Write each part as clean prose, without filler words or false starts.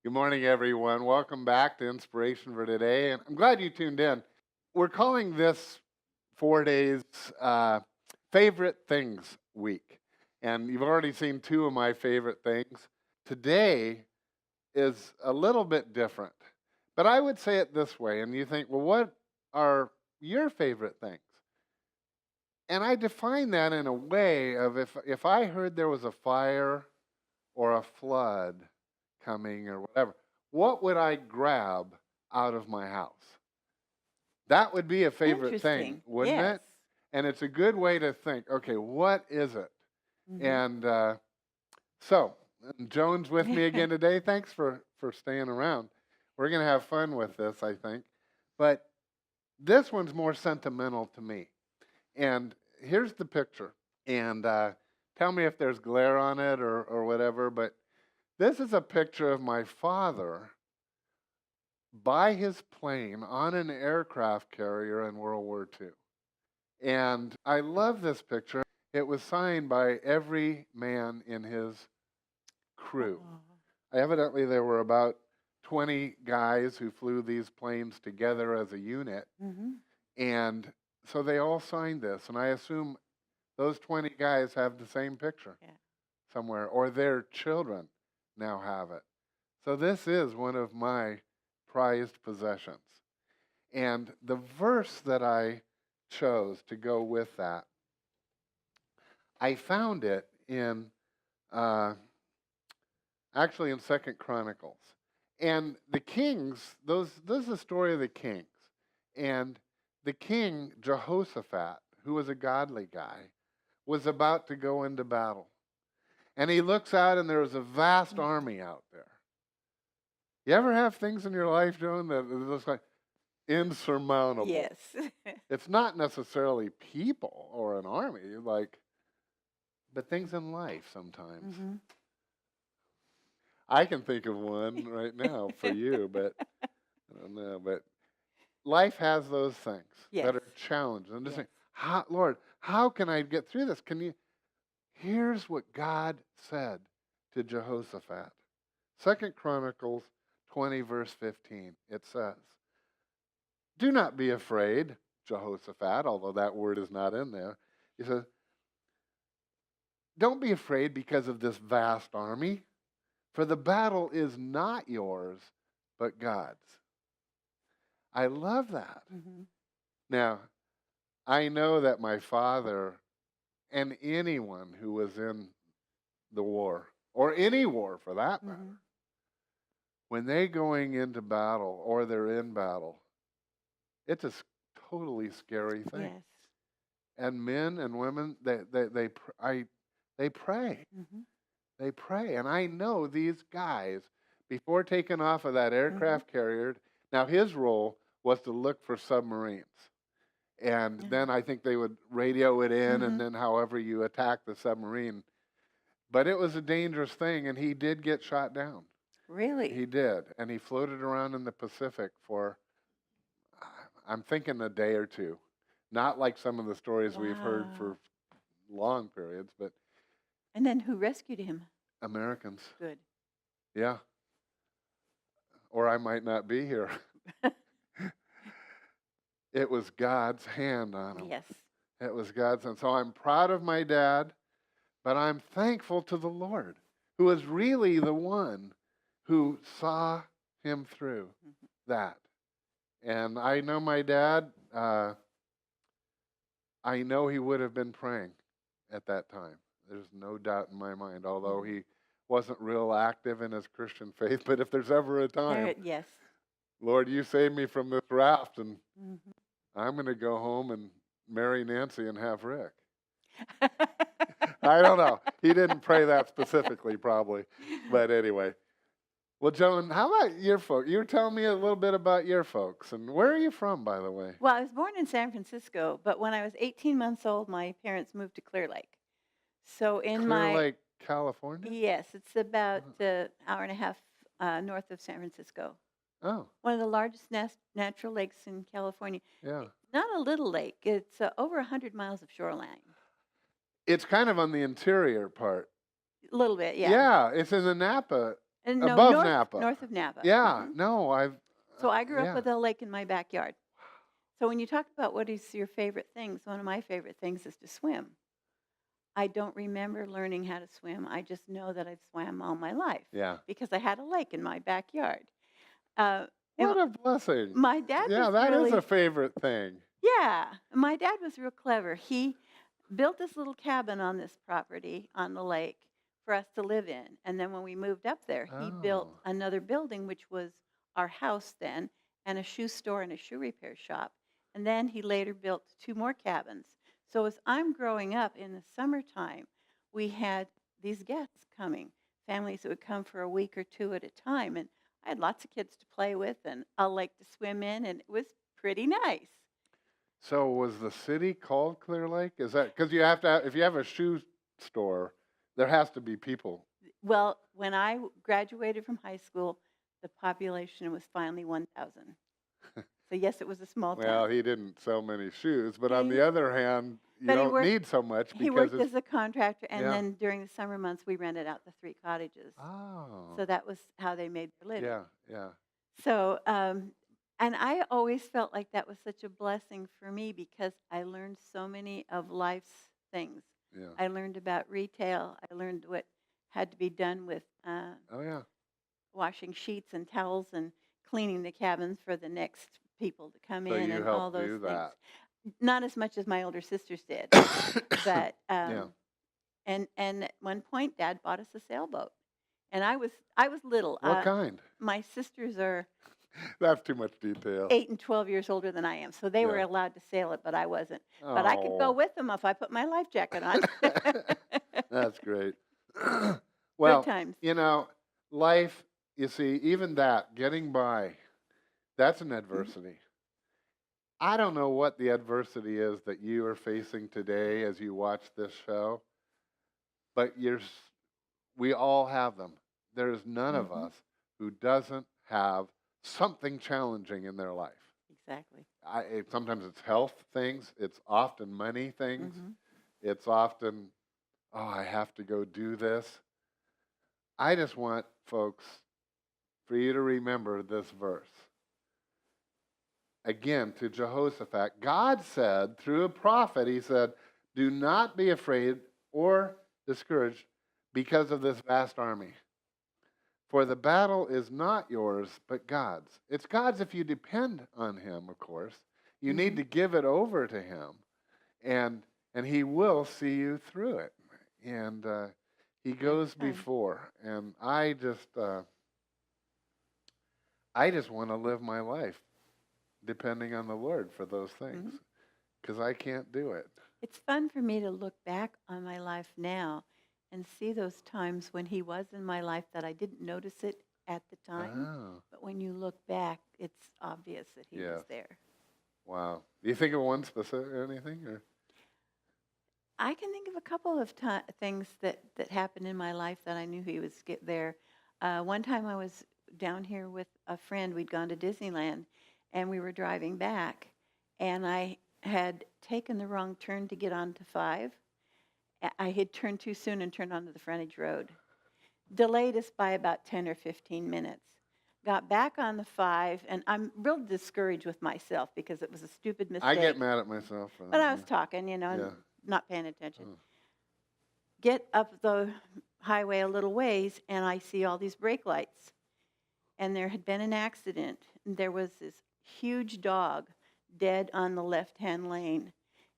Good morning, everyone. Welcome back to Inspiration for Today. And I'm glad you tuned in. We're calling this 4 days Favorite Things Week. And you've already seen two of my favorite things. Today is a little bit different. But I would say it this way. And you think, well, what are your favorite things? And I define that in a way of if I heard there was a fire or a flood coming or whatever, what would I grab out of my house? That would be a favorite thing, Interesting. wouldn't Yes. it? And it's a good way to think, okay, what is it? Mhm. And and Joan's with me again today. Thanks for staying around. We're going to have fun with this, I think. But this one's more sentimental to me. And here's the picture. And tell me if there's glare on it or whatever. But this is a picture of my father by his plane on an aircraft carrier in World War II. And I love this picture. It was signed by every man in his crew. Oh. Evidently, there were about 20 guys who flew these planes together as a unit. Mhm. And so they all signed this. And I assume those 20 guys have the same picture Yeah. somewhere, or their children now have it. So this is one of my prized possessions. And the verse that I chose to go with that, I found it in actually in Second Chronicles. And the kings, this is the story of the kings. And the king Jehoshaphat, who was a godly guy, was about to go into battle. And he looks out and there was a vast army out there. You ever have things in your life, Joan, that looks like insurmountable? Yes. It's not necessarily people or an army, but things in life sometimes. Mhm. I can think of one right now for you, but I don't know. But life has those things Yes. that are challenges. And just Yes. saying, Lord, how can I get through this? Here's what God said to Jehoshaphat. Second Chronicles 20, verse 15. It says, do not be afraid, Jehoshaphat, although that word is not in there. He says, don't be afraid because of this vast army, for the battle is not yours, but God's. I love that. Mhm. Now, I know that my father and anyone who was in the war, or any war for that matter, Mhm. when they're going into battle or they're in battle, it's a totally scary thing. Yes. And men and women, they pray. Mhm. They pray. And I know these guys, before taking off of that aircraft carrier, now his role was to look for submarines. And Yeah. then I think they would radio it in, and Mhm. then however you attack the submarine. But it was a dangerous thing, and he did get shot down. Really? He did. And he floated around in the Pacific for, I'm thinking, a day or two. Not like some of the stories we've heard for Wow. long periods, but And then who rescued him? Americans. Good. Yeah. Or I might not be here. It was God's hand on him. Yes. It was God's hand. So I'm proud of my dad, but I'm thankful to the Lord, who is really the one who saw him through Mhm. that. And I know my dad, I know he would have been praying at that time. There's no doubt in my mind, although Mhm. he wasn't real active in his Christian faith. But if there's ever a time, Yes. Lord, you saved me from this raft, and Mhm. I'm going to go home and marry Nancy and have Rick. I don't know. He didn't pray that specifically, probably. But anyway. Well, Joan, how about your folks? You were telling me a little bit about your folks. And where are you from, by the way? Well, I was born in San Francisco, but when I was 18 months old, my parents moved to Clear Lake. So in Clear my Lake, California? Yes, it's about Uh, an hour and a half north of San Francisco. Oh, One of the largest natural lakes in California. yeah. Not a little lake. It's over 100 miles of shoreline. It's kind of on the interior part. A little bit, yeah. Yeah, it's in the Napa And no, Above Napa. north of Napa. Yeah, Mhm. no, So I grew up yeah. with a lake in my backyard. So when you talk about what is your favorite things, one of my favorite things is to swim. I don't remember learning how to swim. I just know that I've swam all my life Yeah. because I had a lake in my backyard. Uh, and What a blessing. my dad Yeah, was that is a really, favorite thing. yeah, my dad was real clever. He built this little cabin on this property on the lake for us to live in. And then when we moved up there, he built Oh, another building, which was our house then, and a shoe store and a shoe repair shop. And then he later built 2 more cabins. So as I'm growing up in the summertime, we had these guests coming, families that would come for a week or 2 at a time. And I had lots of kids to play with and a lake to swim in, and it was pretty nice. so was the city called Clear Lake? Is that because you have to if you have a shoe store, there has to be people. Well, when I graduated from high school, the population was finally 1,000. So yes, it was a small Well, town. he didn't sell many shoes, but on He, the other hand, you but don't need so much he because worked it's as a contractor, and yeah. then during the summer months, we rented out the 3 cottages. Oh, So that was how they made their living. yeah, yeah, So, and I always felt like that was such a blessing for me because I learned so many of life's things. yeah. I learned about retail. I learned what had to be done with Oh, yeah. washing sheets and towels and cleaning the cabins for the next people to come So in you and all helped those do things. that. Not as much as my older sisters did, but Yeah. and at one point, Dad bought us a sailboat, and I was little. What kind? My sisters are That's too much detail. 8 and 12 years older than I am, so they were Yeah. allowed to sail it, but I wasn't. But I could go Oh, with them if I put my life jacket on. that's great. Good Well, times. life, you see, even that, getting by, that's an Mhm. adversity. I don't know what the adversity is that you are facing today as you watch this show, but we all have them. There is none of Mhm. us who doesn't have something challenging in their life. Exactly. Sometimes it's health things, it's often money things, Mhm. it's often, oh, I have to go do this. I just want, folks, for you to remember this verse. Again, to Jehoshaphat, God said through a prophet, he said, do not be afraid or discouraged because of this vast army. For the battle is not yours, but God's. It's God's if you depend on him, of course. You need Mhm. to give it over to him, and he will see you through it. And he That's goes fun. before. And I just want to live my life depending on the Lord for those things, Mhm. because I can't do it. It's fun for me to look back on my life now and see those times when he was in my life that I didn't notice it at the time. Oh, But when you look back, it's obvious that he was yes. there. Wow. Do you think of one specific anything? Or? I can think of a couple of things that happened in my life that I knew he was there. One time I was down here with a friend. We'd gone to Disneyland, and we were driving back, and I had taken the wrong turn to get onto 5. I had turned too soon and turned onto the frontage road. Delayed us by about 10 or 15 minutes. Got back on the 5, and I'm real discouraged with myself because it was a stupid I get mistake. mad at myself for But that. I was talking, Yeah. and not paying attention. Oh. Get up the highway a little ways, and I see all these brake lights. And there had been an accident. And there was this huge dog dead on the left-hand lane.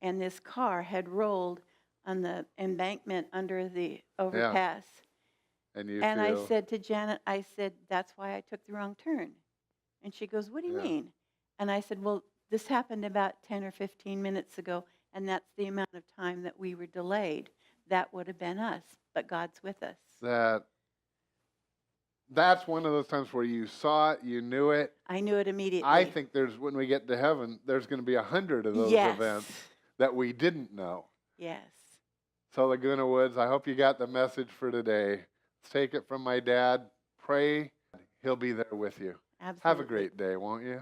And this car had rolled on the embankment under the overpass. And you And I feel, said to Janet, I said, that's why I took the wrong turn. And she goes, what do you yeah. mean? And I said, well, this happened about 10 or 15 minutes ago, and that's the amount of time that we were delayed. That would have been us, but God's with us. That's one of those times where you saw it, you knew it. I knew it immediately. I think when we get to heaven, there's going to be 100 of those Yes. events that we didn't know. Yes. So Laguna Woods, I hope you got the message for today. Let's take it from my dad. Pray he'll be there with you. Absolutely. Have a great day, won't you?